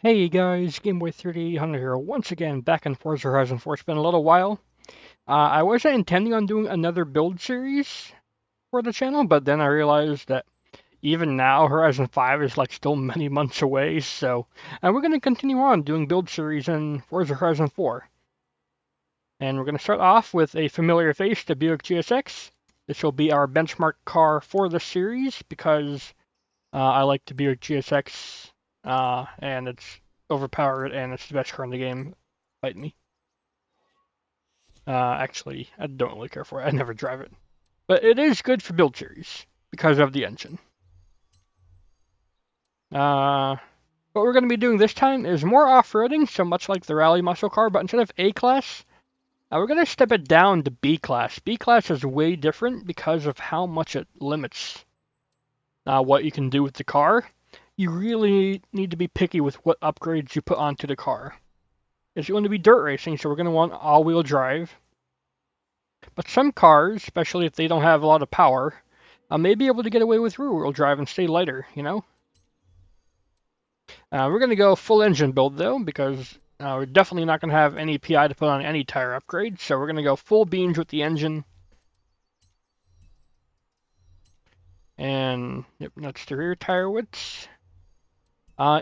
Hey guys, Gameboy3800 here, once again back in Forza Horizon 4. It's been a little while. I wasn't intending on doing another build series for the channel, but then I realized that even now Horizon 5 is like still many months away, so we're going to continue on doing build series in Forza Horizon 4. And we're going to start off with a familiar face, the Buick GSX. This will be our benchmark car for the series because I like the Buick GSX, and it's overpowered and it's the best car in the game. Fight me. Actually, I don't really care for it. I never drive it. But it is good for build series because of the engine. What we're going to be doing this time is more off-roading, so much like the rally muscle car, but instead of A-Class, we're going to step it down to B-Class. B-Class is way different because of how much it limits what you can do with the car. You really need to be picky with what upgrades you put onto the car. It's going to be dirt racing, so we're going to want all-wheel drive. But some cars, especially if they don't have a lot of power, may be able to get away with rear-wheel drive and stay lighter, you know? We're going to go full engine build, though, because we're definitely not going to have any PI to put on any tire upgrades, so we're going to go full beans with the engine. And, yep, that's the rear tire widths.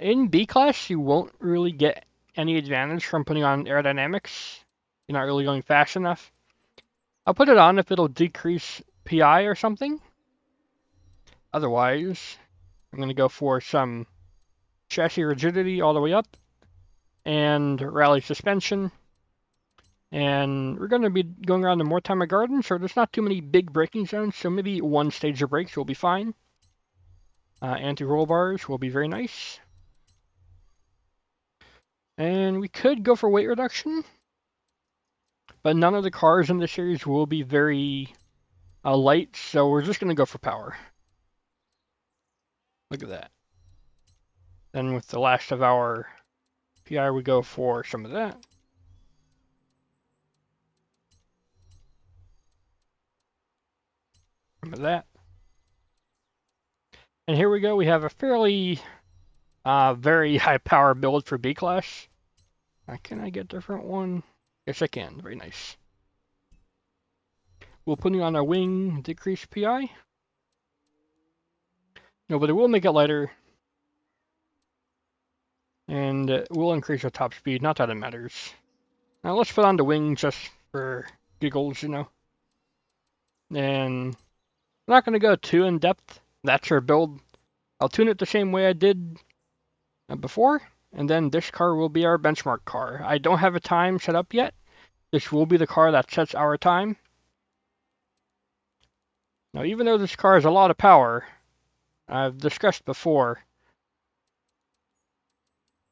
In B-Class, you won't really get any advantage from putting on aerodynamics. You're not really going fast enough. I'll put it on if it'll decrease PI or something. Otherwise, I'm going to go for some chassis rigidity all the way up and rally suspension. And we're going to be going around the Mortimer Garden, so there's not too many big braking zones, so maybe one stage of brakes will be fine. Anti-roll bars will be very nice. And we could go for weight reduction, but none of the cars in the series will be very light, so we're just going to go for power. Look at that. Then with the last of our PI, we go for some of that. Some of that. And here we go. We have a fairly very high power build for B-Class. Can I get a different one? Yes, I can. Very nice. We'll put it on our wing, decrease PI. No, but it will make it lighter. And we'll increase our top speed. Not that it matters. Now let's put on the wing just for giggles, you know. And I'm not going to go too in depth. That's our build. I'll tune it the same way I did before. And then this car will be our benchmark car. I don't have a time set up yet. This will be the car that sets our time. Now, even though this car has a lot of power, I've discussed before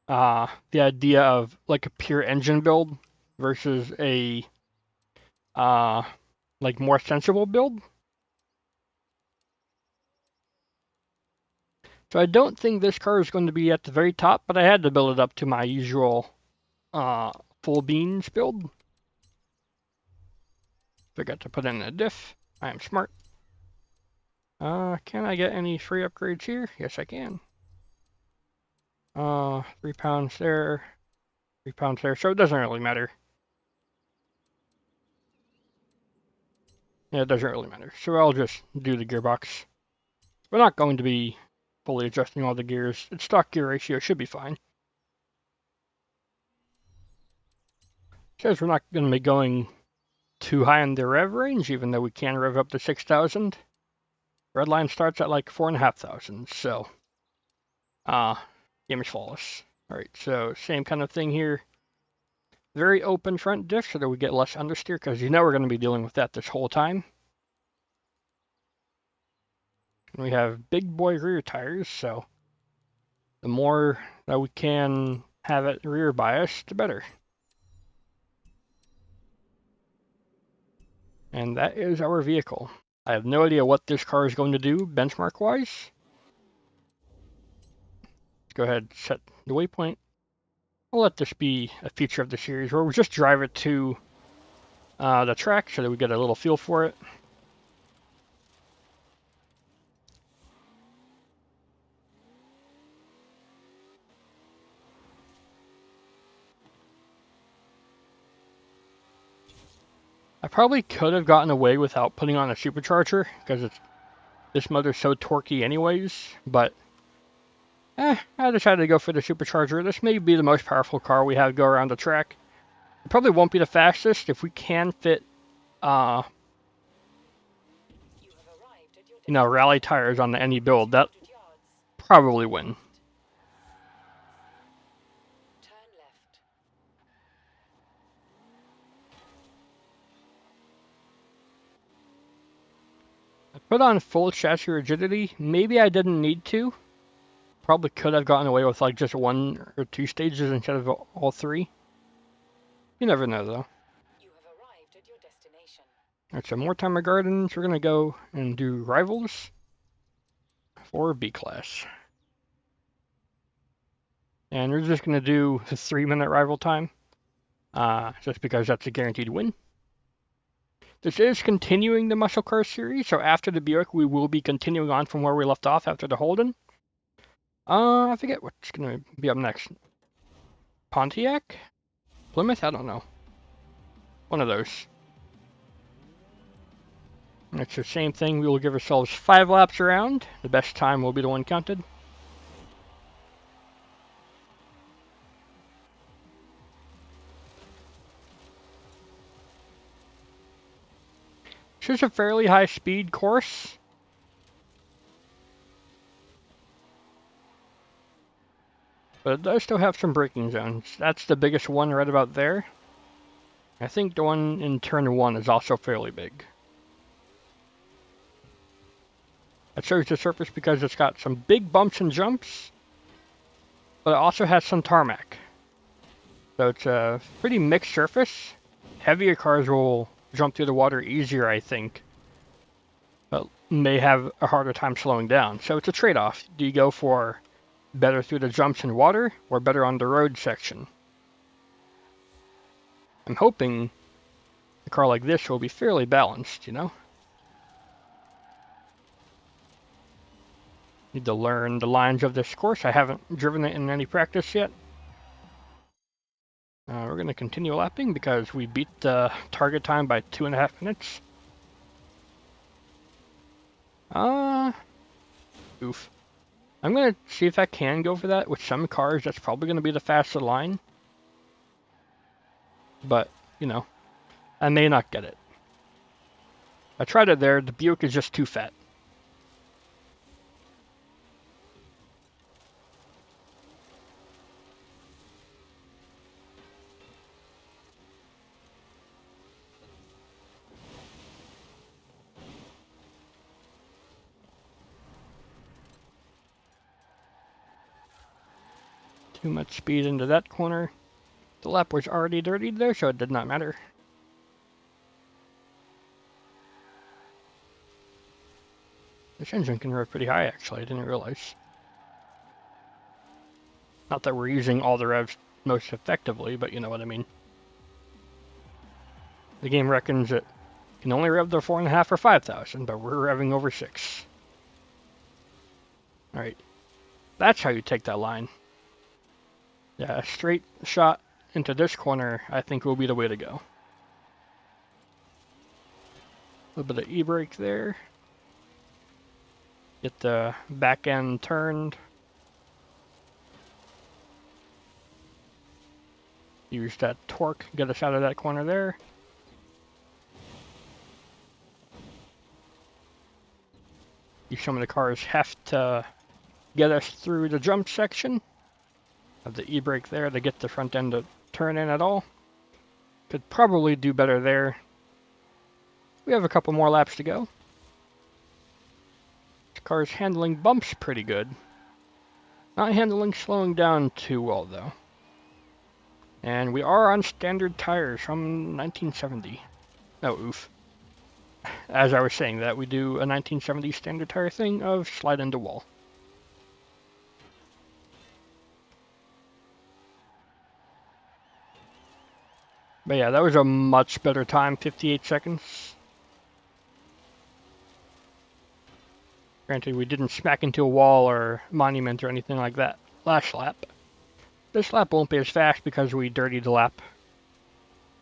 the idea of like a pure engine build versus a like more sensible build. So I don't think this car is going to be at the very top, but I had to build it up to my usual full beans build. Forgot to put in a diff. I am smart. Can I get any free upgrades here? Yes, I can. 3 pounds there, 3 pounds there, so it doesn't really matter. Yeah, it doesn't really matter. So I'll just do the gearbox. We're not going to be fully adjusting all the gears. Its stock gear ratio should be fine. Says we're not going to be going too high in the rev range, even though we can rev up to 6,000. Red line starts at like 4,500, so game is flawless. Alright, so same kind of thing here. Very open front diff so that we get less understeer, because you know we're going to be dealing with that this whole time. And we have big boy rear tires, so the more that we can have it rear bias, the better. And that is our vehicle. I have no idea what this car is going to do benchmark-wise. Let's go ahead and set the waypoint. I'll let this be a feature of the series where we just drive it to the track so that we get a little feel for it. I probably could have gotten away without putting on a supercharger, because this motor's so torquey anyways, but I decided to go for the supercharger. This may be the most powerful car we have go around the track. It probably won't be the fastest. If we can fit, rally tires on any build, that probably win. I put on full chassis rigidity. Maybe I didn't need to. Probably could have gotten away with like just 1 or 2 stages instead of all 3. You never know though. Alright, so more Timer Gardens. We're gonna go and do rivals for B class. And we're just gonna do the 3-minute rival time. Just because that's a guaranteed win. This is continuing the muscle car series, so after the Buick, we will be continuing on from where we left off after the Holden. I forget what's gonna be up next. Pontiac? Plymouth? I don't know. One of those. And it's the same thing. We will give ourselves 5 laps around. The best time will be the one counted. This is a fairly high speed course. But it does still have some braking zones. That's the biggest one right about there. I think the one in turn 1 is also fairly big. It shows the surface because it's got some big bumps and jumps, but it also has some tarmac. So it's a pretty mixed surface. Heavier cars will jump through the water easier, I think, but may have a harder time slowing down. So it's a trade-off. Do you go for better through the jumps and water, or better on the road section? I'm hoping a car like this will be fairly balanced, you know? Need to learn the lines of this course. I haven't driven it in any practice yet. We're going to continue lapping because we beat the target time by 2.5 minutes. Oof. I'm going to see if I can go for that. With some cars, that's probably going to be the faster line. But, I may not get it. I tried it there. The Buick is just too fat. Too much speed into that corner. The lap was already dirtied there, so it did not matter. This engine can rev pretty high, actually. I didn't realize. Not that we're using all the revs most effectively, but you know what I mean. The game reckons it can only rev to 4.5 or 5,000, but we're revving over 6. Alright. That's how you take that line. Yeah, a straight shot into this corner, I think, will be the way to go. A little bit of e-brake there. Get the back end turned. Use that torque, get us out of that corner there. Some of the cars have to get us through the jump section. Have the e-brake there to get the front end to turn in at all. Could probably do better there. We have a couple more laps to go. This car's handling bumps pretty good. Not handling slowing down too well though. And we are on standard tires from 1970. Oh, oof. As I was saying that, we do a 1970 standard tire thing of slide into wall. But yeah, that was a much better time, 58 seconds. Granted, we didn't smack into a wall or monument or anything like that last lap. This lap won't be as fast because we dirtied the lap.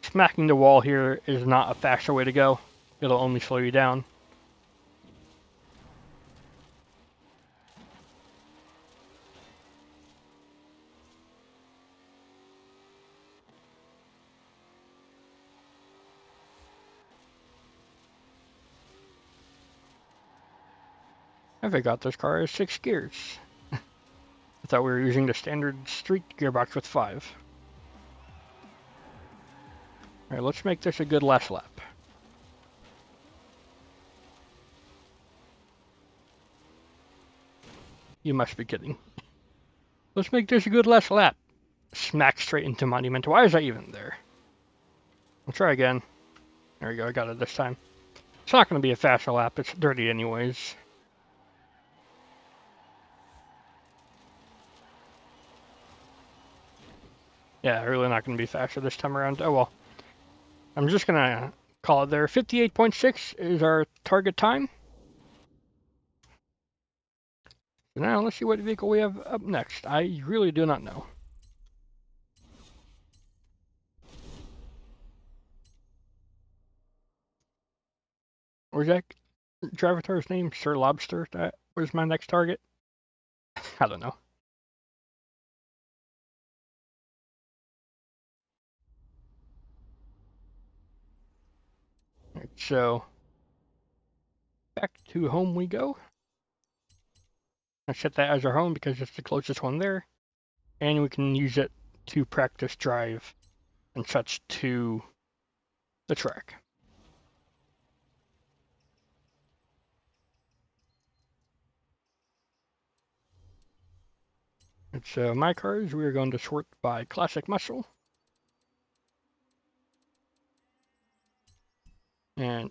smacking the wall here is not a faster way to go. It'll only slow you down. I forgot this car has 6 gears. I thought we were using the standard street gearbox with 5. Alright, let's make this a good last lap. You must be kidding. Let's make this a good last lap. Smack straight into Monument. Why is that even there? We'll try again. There we go, I got it this time. It's not going to be a faster lap, it's dirty anyways. Yeah, really not going to be faster this time around. Oh well. I'm just going to call it there. 58.6 is our target time. So now let's see what vehicle we have up next. I really do not know. Where's that driver's name? Sir Lobster? That was my next target? I don't know. Right, so back to home we go. I set that as our home because it's the closest one there. And we can use it to practice drive and such to the track. And so my cars, we are going to sort by classic muscle. And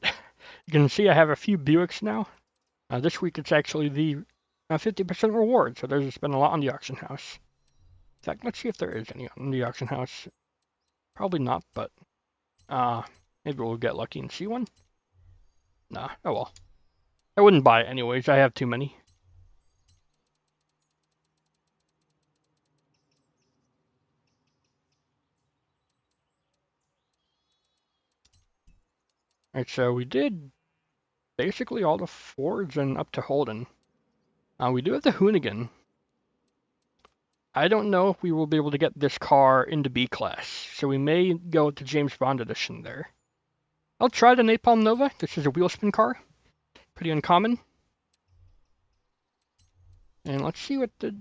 you can see I have a few Buicks now. This week it's actually the 50% reward, so there's been a lot on the auction house. In fact, let's see if there is any on the auction house. Probably not, but maybe we'll get lucky and see one. Nah, oh well. I wouldn't buy it anyways, I have too many. Alright, so we did basically all the Fords and up to Holden. We do have the Hoonigan. I don't know if we will be able to get this car into B class, so we may go with the James Bond edition there. I'll try the Napalm Nova. This is a wheel spin car. Pretty uncommon. And let's see what the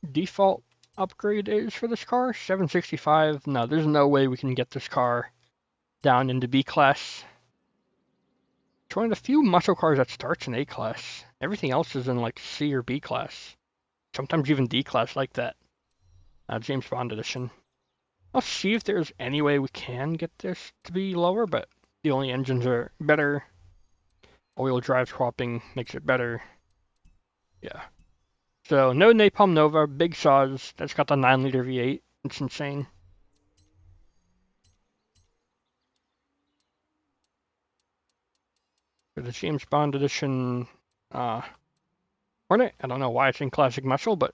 default upgrade is for this car. 765. No, there's no way we can get this car down into B class. It's one of the few muscle cars that starts in A class. Everything else is in like C or B class. Sometimes even D class like that. James Bond edition. I'll see if there's any way we can get this to be lower, but the only engines are better. All-wheel drive swapping makes it better. Yeah. So no Napalm Nova, big saws. That's got the 9-liter V8. It's insane. For the James Bond edition Hornet, I don't know why it's in classic muscle, but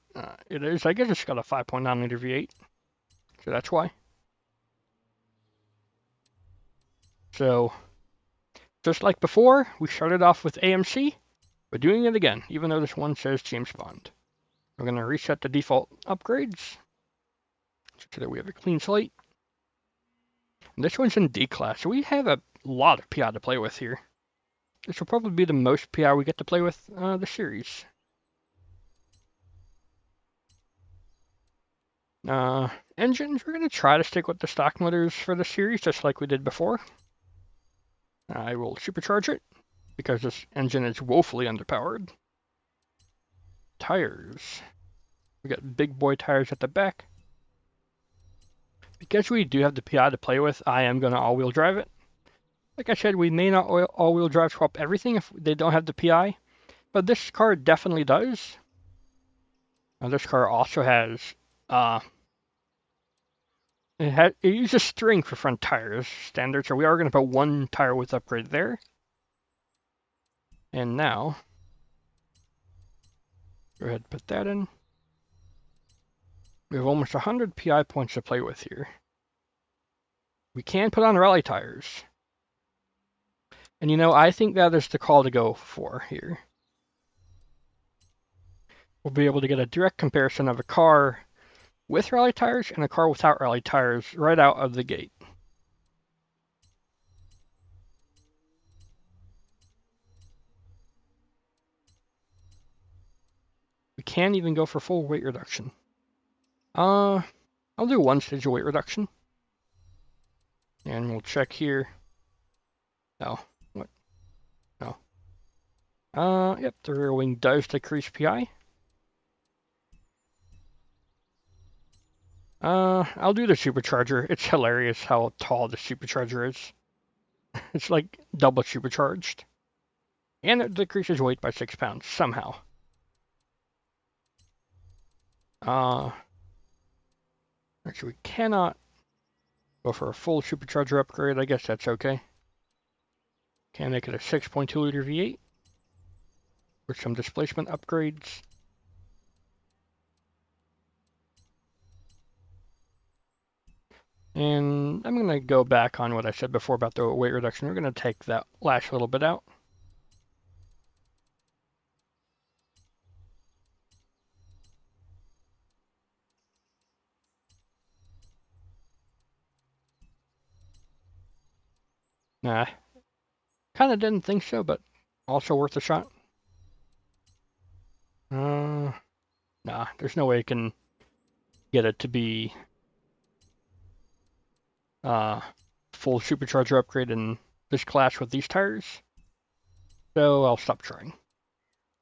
it is. I guess it's got a 5.9-liter V8, so that's why. So just like before, we started off with AMC. We're doing it again, even though this one says James Bond. We're going to reset the default upgrades so that we have a clean slate. And this one's in D class, so we have a lot of PI to play with here. This will probably be the most PI we get to play with the series. Engines, we're going to try to stick with the stock motors for the series, just like we did before. I will supercharge it, because this engine is woefully underpowered. Tires. We got big boy tires at the back. Because we do have the PI to play with, I am going to all-wheel drive it. Like I said, we may not all-wheel drive swap everything if they don't have the PI, but this car definitely does. This car also has, it uses string for front tires, standard, so we are going to put one tire width upgrade there. And now, go ahead and put that in. We have almost 100 PI points to play with here. We can put on rally tires. And you know, I think that is the call to go for here. We'll be able to get a direct comparison of a car with rally tires and a car without rally tires right out of the gate. We can even go for full weight reduction. I'll do one stage of weight reduction. And we'll check here. No. What? No. Yep, the rear wing does decrease PI. I'll do the supercharger. It's hilarious how tall the supercharger is. It's like double supercharged. And it decreases weight by 6 pounds, somehow. Actually, we cannot go for a full supercharger upgrade. I guess that's okay. Can make it a 6.2 liter V8 with some displacement upgrades. And I'm going to go back on what I said before about the weight reduction. We're going to take that lash a little bit out. Nah, kind of didn't think so, but also worth a shot. Nah, there's no way I can get it to be full supercharger upgrade in this class with these tires. So I'll stop trying.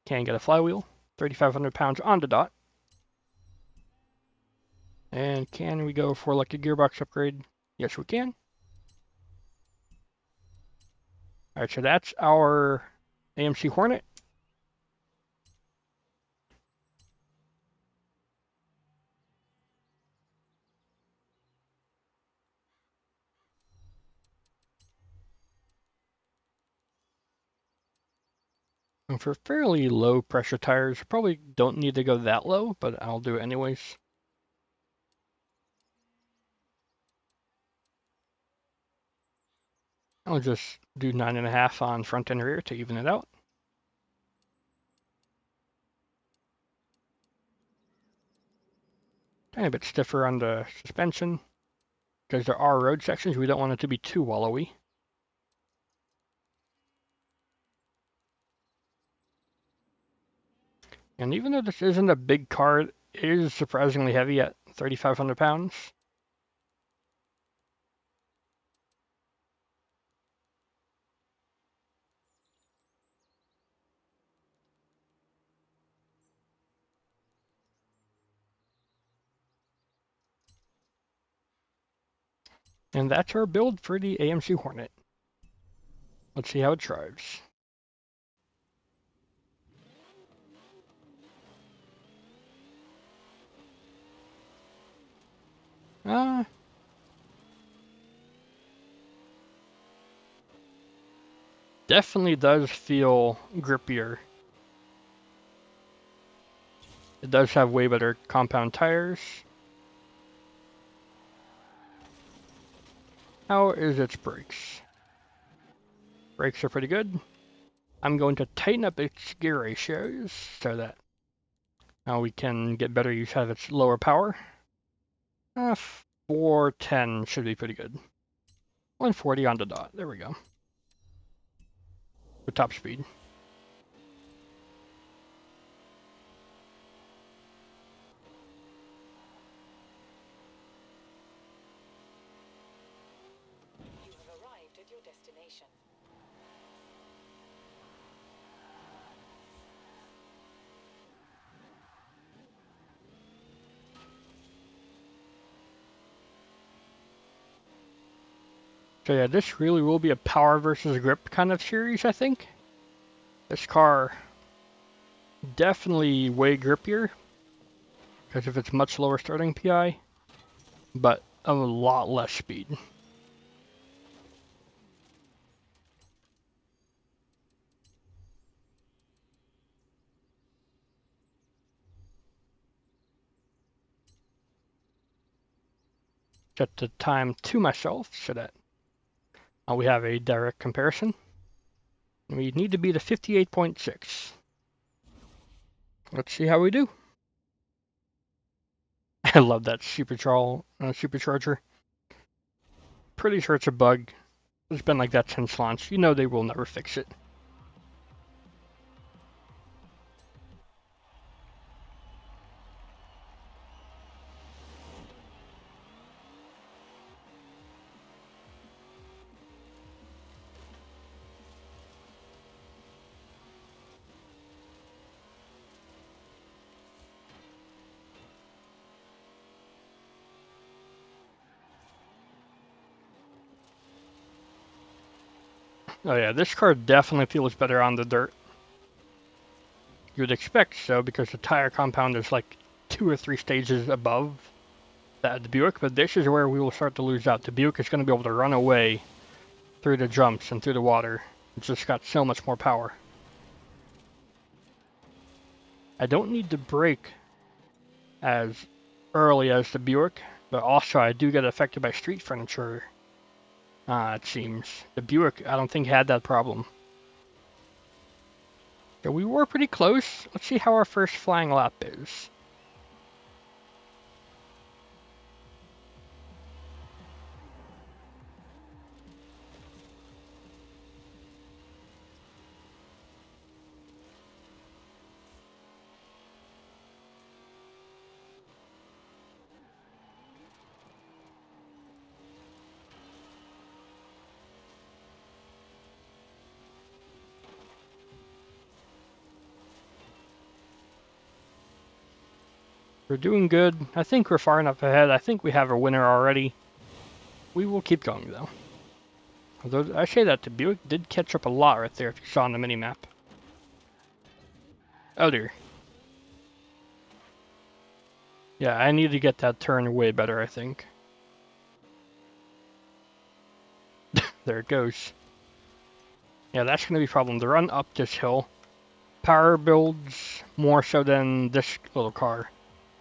Can get a flywheel, 3,500 pounds on the dot. And can we go for like a gearbox upgrade? Yes, we can. All right, so that's our AMC Hornet. And for fairly low pressure tires, probably don't need to go that low, but I'll do it anyways. I'll just do 9.5 on front and rear to even it out. Tiny bit stiffer on the suspension, because there are road sections. We don't want it to be too wallowy. And even though this isn't a big car, it is surprisingly heavy at 3,500 pounds. And that's our build for the AMC Hornet. Let's see how it drives. Definitely does feel grippier. It does have way better compound tires. How is its brakes? Brakes are pretty good. I'm going to tighten up its gear ratios so that now we can get better use out of its lower power. 410 should be pretty good. 140 on the dot. There we go. The top speed. You have arrived at your destination. So yeah, this really will be a power versus grip kind of series, I think. This car definitely way grippier because of its much lower starting PI, but a lot less speed. set the time to myself so that we have a direct comparison. We need to be to 58.6. Let's see how we do. I love that supercharger. Pretty sure it's a bug. It's been like that since launch. You know they will never fix it. Oh yeah, this car definitely feels better on the dirt. You would expect so because the tire compound is like 2 or 3 stages above that of the Buick, but this is where we will start to lose out. The Buick is going to be able to run away through the jumps and through the water. It's just got so much more power. I don't need to brake as early as the Buick, but also I do get affected by street furniture, it seems. The Buick, I don't think, had that problem. So we were pretty close. Let's see how our first flying lap is. We're doing good. I think we're far enough ahead. I think we have a winner already. We will keep going, though. Although I say that the Buick did catch up a lot right there if you saw on the minimap. Oh dear. Yeah, I need to get that turn way better, I think. There it goes. Yeah, that's going to be a problem. To run up this hill, power builds more so than this little car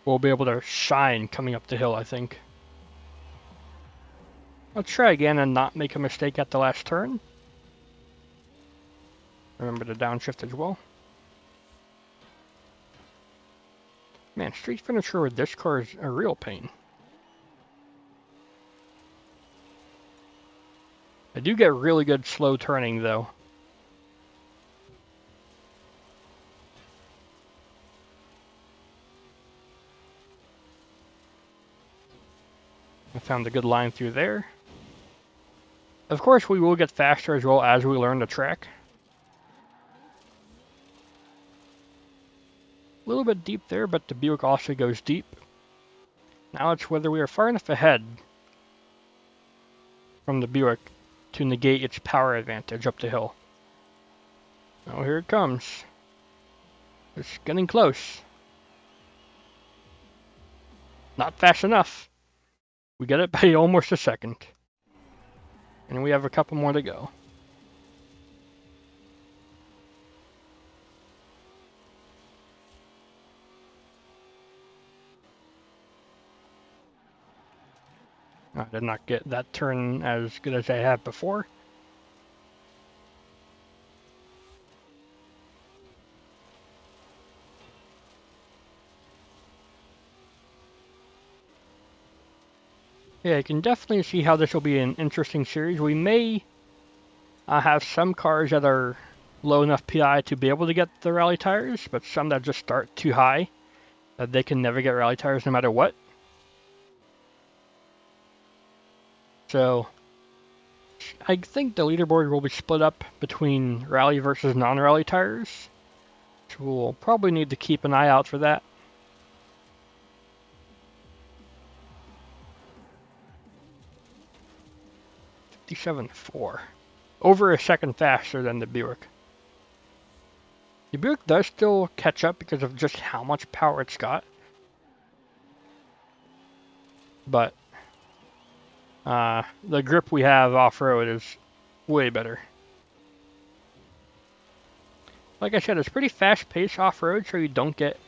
will be able to shine coming up the hill, I think. Let's try again and not make a mistake at the last turn. Remember to downshift as well. Man, street furniture with this car is a real pain. I do get really good slow turning, though. I found a good line through there. Of course, we will get faster as well as we learn the track. A little bit deep there, but the Buick also goes deep. Now it's whether we are far enough ahead from the Buick to negate its power advantage up the hill. Oh, here it comes. It's getting close. Not fast enough. We get it by almost a second. And we have a couple more to go. I did not get that turn as good as I have before. Yeah, you can definitely see how this will be an interesting series. We may have some cars that are low enough PI to be able to get the rally tires, but some that just start too high, that they can never get rally tires no matter what. So, I think the leaderboard will be split up between rally versus non-rally tires. So we'll probably need to keep an eye out for that. .4. Over a second faster than the Buick. The Buick does still catch up because of just how much power it's got. But the grip we have off-road is way better. Like I said, it's pretty fast-paced off-road, so you don't get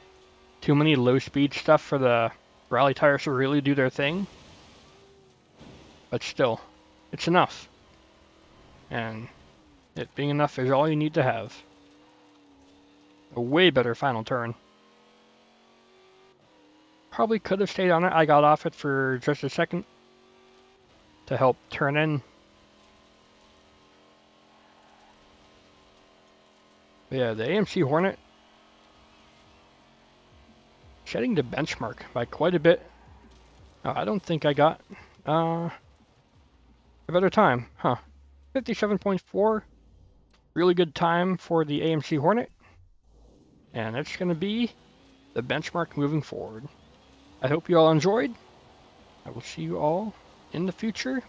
too many low-speed stuff for the rally tires to really do their thing. but still, it's enough. And it being enough is all you need to have. A way better final turn. Probably could have stayed on it. I got off it for just a second to help turn in. But yeah, the AMC Hornet setting the benchmark by quite a bit. Oh, I don't think I got a better time, huh? 57.4, really good time for the AMC Hornet, and it's going to be the benchmark moving forward. I hope you all enjoyed. I will see you all in the future,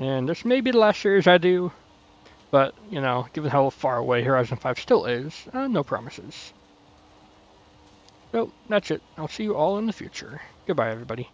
and this may be the last series I do, but, you know, given how far away Horizon 5 still is, no promises. So, that's it. I'll see you all in the future. Goodbye, everybody.